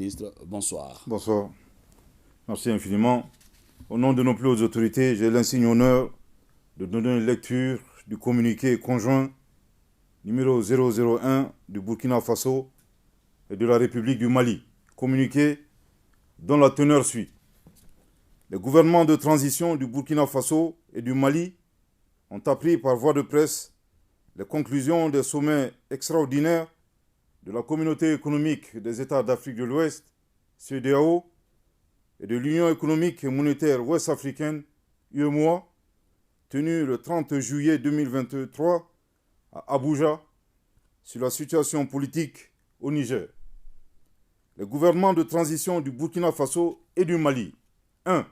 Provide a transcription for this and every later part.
Ministre, bonsoir. Bonsoir. Merci infiniment. Au nom de nos plus hautes autorités, j'ai l'insigne honneur de donner une lecture du communiqué conjoint numéro 001 du Burkina Faso et de la République du Mali. Communiqué dont la teneur suit. Les gouvernements de transition du Burkina Faso et du Mali ont appris par voie de presse les conclusions des sommets extraordinaires de la Communauté économique des États d'Afrique de l'Ouest, CEDEAO, et de l'Union économique et monétaire ouest-africaine, UEMOA, tenue le 30 juillet 2023 à Abuja, sur la situation politique au Niger. Les gouvernements de transition du Burkina Faso et du Mali, 1.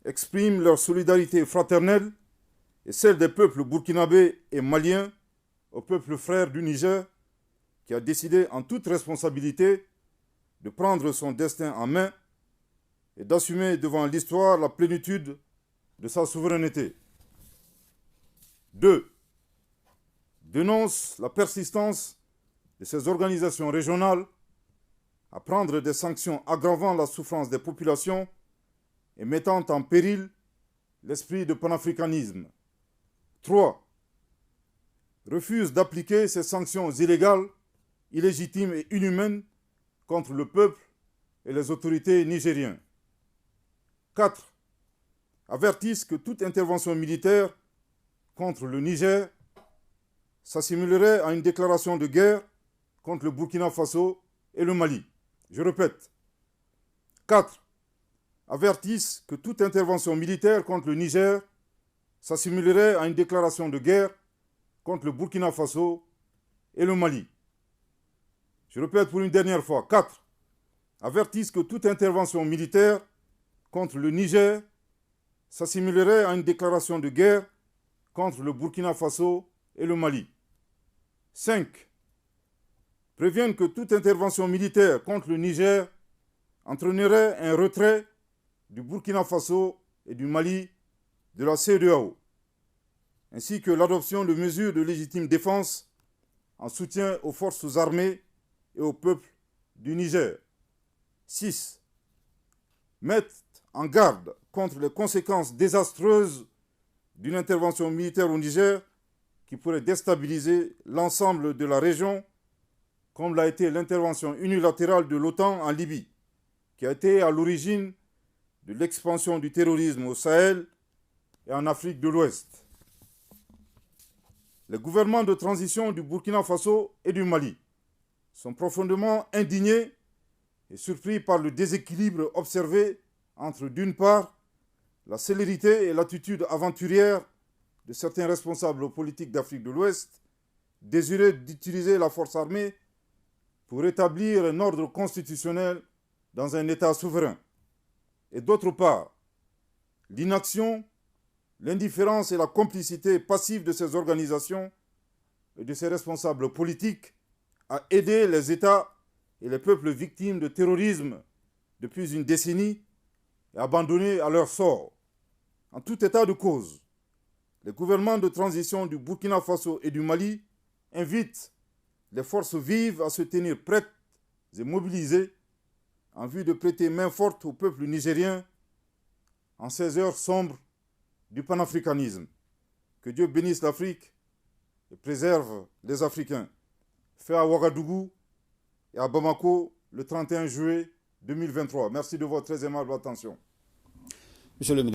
Expriment leur solidarité fraternelle et celle des peuples burkinabés et maliens au peuple frère du Niger, qui a décidé en toute responsabilité de prendre son destin en main et d'assumer devant l'histoire la plénitude de sa souveraineté. 2. Dénonce la persistance de ces organisations régionales à prendre des sanctions aggravant la souffrance des populations et mettant en péril l'esprit de panafricanisme. 3. Refuse d'appliquer ces sanctions illégales, illégitimes et inhumaines contre le peuple et les autorités nigériennes. 4. Avertissent que toute intervention militaire contre le Niger s'assimilerait à une déclaration de guerre contre le Burkina Faso et le Mali. Je répète. 4. Avertissent que toute intervention militaire contre le Niger s'assimilerait à une déclaration de guerre contre le Burkina Faso et le Mali. Je répète pour une dernière fois. 4. Avertissent que toute intervention militaire contre le Niger s'assimilerait à une déclaration de guerre contre le Burkina Faso et le Mali. 5. Préviennent que toute intervention militaire contre le Niger entraînerait un retrait du Burkina Faso et du Mali de la CEDEAO, ainsi que l'adoption de mesures de légitime défense en soutien aux forces armées et au peuple du Niger. 6. Mettent en garde contre les conséquences désastreuses d'une intervention militaire au Niger qui pourrait déstabiliser l'ensemble de la région, comme l'a été l'intervention unilatérale de l'OTAN en Libye, qui a été à l'origine de l'expansion du terrorisme au Sahel et en Afrique de l'Ouest. Les gouvernements de transition du Burkina Faso et du Mali sont profondément indignés et surpris par le déséquilibre observé entre, d'une part, la célérité et l'attitude aventurière de certains responsables politiques d'Afrique de l'Ouest, désireux d'utiliser la force armée pour établir un ordre constitutionnel dans un État souverain, et d'autre part, l'inaction, l'indifférence et la complicité passive de ces organisations et de ces responsables politiques à aider les États et les peuples victimes de terrorisme depuis une décennie et abandonnés à leur sort. En tout état de cause, les gouvernements de transition du Burkina Faso et du Mali invitent les forces vives à se tenir prêtes et mobilisées en vue de prêter main forte au peuple nigérien en ces heures sombres du panafricanisme. Que Dieu bénisse l'Afrique et préserve les Africains. Fait à Ouagadougou et à Bamako le 31 juillet 2023. Merci de votre très aimable attention. Monsieur le ministre.